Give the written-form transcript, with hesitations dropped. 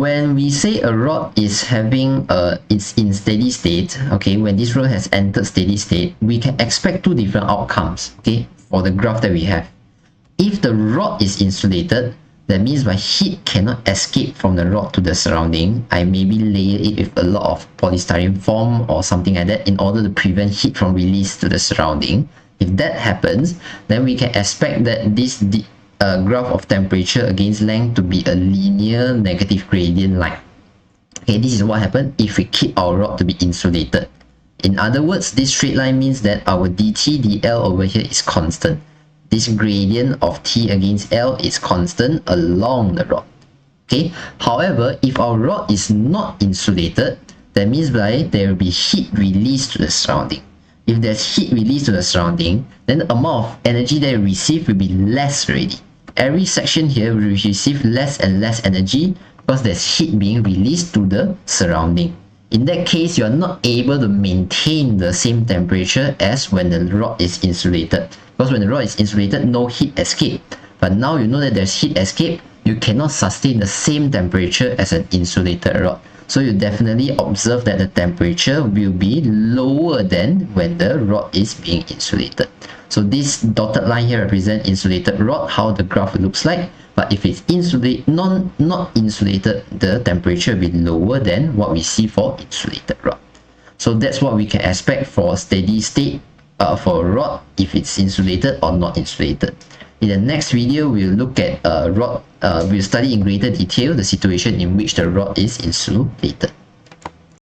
when we say a rod is having it's in steady state, okay, when this rod has entered steady state, we can expect two different outcomes, okay, for the graph that we have. If the rod is insulated, that means my heat cannot escape from the rod to the surrounding. I maybe layer it with a lot of polystyrene foam or something like that in order to prevent heat from release to the surrounding. If that happens, then we can expect that this graph of temperature against length to be a linear negative gradient line. Okay, this is what happened if we keep our rod to be insulated. In other words, this straight line means that our dt dl over here is constant. This gradient of T against L is constant along the rod. Okay. However, if our rod is not insulated, that means that there will be heat released to the surrounding. If there's heat released to the surrounding, then the amount of energy that we receive will be less already. Every section here will receive less and less energy because there's heat being released to the surrounding. In that case, you are not able to maintain the same temperature as when the rod is insulated. Because when the rod is insulated, no heat escape. But now you know that there's heat escape, you cannot sustain the same temperature as an insulated rod. So you definitely observe that the temperature will be lower than when the rod is being insulated. So this dotted line here represents insulated rod, how the graph looks like. But if it's not insulated, the temperature will be lower than what we see for insulated rod. So that's what we can expect for steady state for a rod, if it's insulated or not insulated. In the next video, we'll look at we'll study in greater detail the situation in which the rod is insulated.